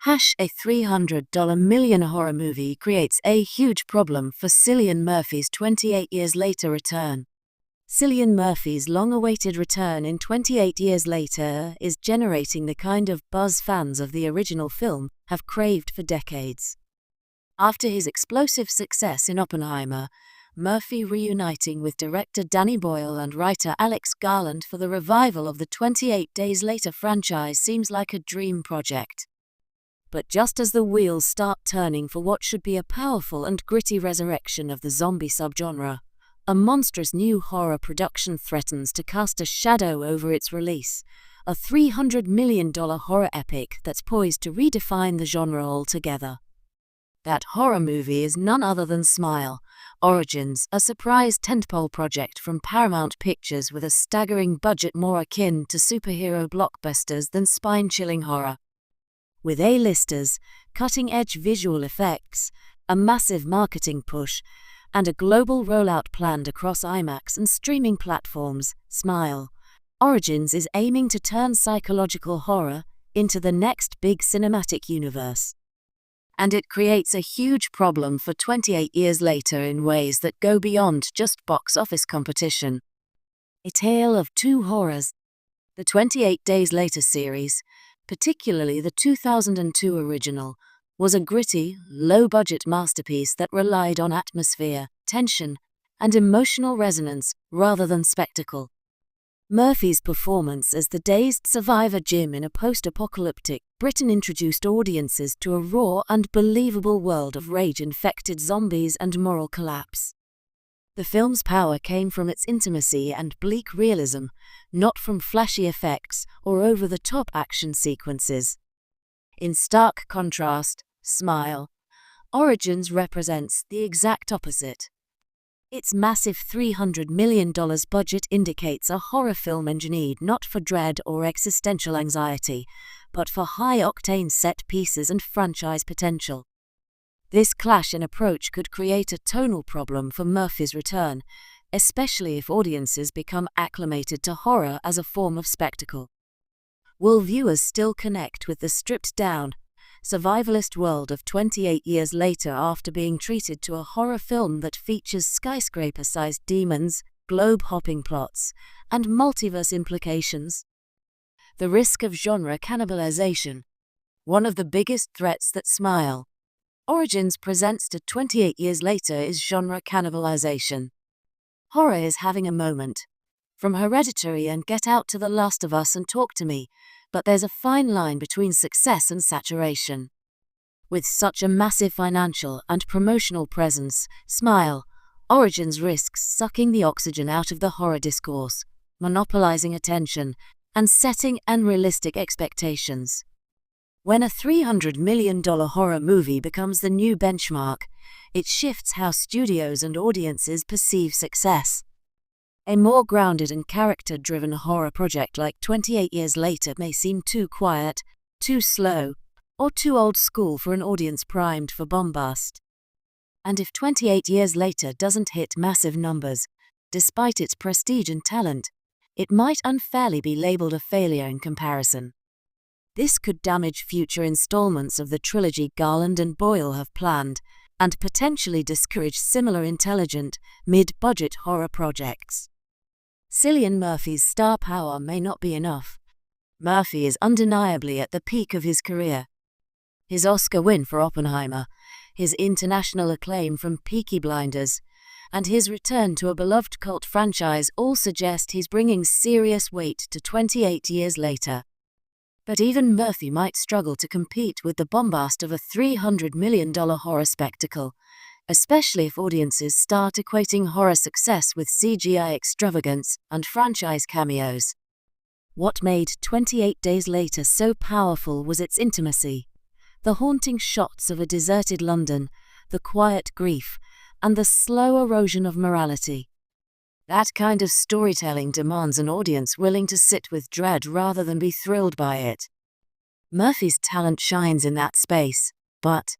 A $300 million horror movie creates a huge problem for Cillian Murphy's 28 Years Later return. Cillian Murphy's long-awaited return in 28 Years Later is generating the kind of buzz fans of the original film have craved for decades. After his explosive success in Oppenheimer, Murphy reuniting with director Danny Boyle and writer Alex Garland for the revival of the 28 Days Later franchise seems like a dream project. But just as the wheels start turning for what should be a powerful and gritty resurrection of the zombie subgenre, a monstrous new horror production threatens to cast a shadow over its release, a $300 million horror epic that's poised to redefine the genre altogether. That horror movie is none other than Smile, Origins, a surprise tentpole project from Paramount Pictures with a staggering budget more akin to superhero blockbusters than spine-chilling horror. With A-listers, cutting-edge visual effects, a massive marketing push, and a global rollout planned across IMAX and streaming platforms, Smile, Origins is aiming to turn psychological horror into the next big cinematic universe. And it creates a huge problem for 28 Years Later in ways that go beyond just box office competition. A tale of two horrors. The 28 Days Later series, particularly the 2002 original, was a gritty, low-budget masterpiece that relied on atmosphere, tension, and emotional resonance rather than spectacle. Murphy's performance as the dazed survivor Jim in a post-apocalyptic Britain introduced audiences to a raw and believable world of rage-infected zombies and moral collapse. The film's power came from its intimacy and bleak realism, not from flashy effects or over-the-top action sequences. In stark contrast, Smile, Origins represents the exact opposite. Its massive $300 million budget indicates a horror film engineered not for dread or existential anxiety, but for high-octane set pieces and franchise potential. This clash in approach could create a tonal problem for Murphy's return, especially if audiences become acclimated to horror as a form of spectacle. Will viewers still connect with the stripped-down, survivalist world of 28 years later after being treated to a horror film that features skyscraper-sized demons, globe-hopping plots, and multiverse implications? The risk of genre cannibalization. One of the biggest threats that Smile, Origins presents to 28 Years Later is genre cannibalization. Horror is having a moment. From Hereditary and Get Out to The Last of Us and Talk to Me, but there's a fine line between success and saturation. With such a massive financial and promotional presence, Smile, Origins risks sucking the oxygen out of the horror discourse, monopolizing attention, and setting unrealistic expectations. When a $300 million horror movie becomes the new benchmark, it shifts how studios and audiences perceive success. A more grounded and character-driven horror project like 28 Years Later may seem too quiet, too slow, or too old school for an audience primed for bombast. And if 28 Years Later doesn't hit massive numbers, despite its prestige and talent, it might unfairly be labeled a failure in comparison. This could damage future installments of the trilogy Garland and Boyle have planned, and potentially discourage similar intelligent, mid-budget horror projects. Cillian Murphy's star power may not be enough. Murphy is undeniably at the peak of his career. His Oscar win for Oppenheimer, his international acclaim from Peaky Blinders, and his return to a beloved cult franchise all suggest he's bringing serious weight to 28 Years Later. But even Murphy might struggle to compete with the bombast of a $300 million horror spectacle, especially if audiences start equating horror success with CGI extravagance and franchise cameos. What made 28 Days Later so powerful was its intimacy. The haunting shots of a deserted London, the quiet grief, and the slow erosion of morality. That kind of storytelling demands an audience willing to sit with dread rather than be thrilled by it. Murphy's talent shines in that space, but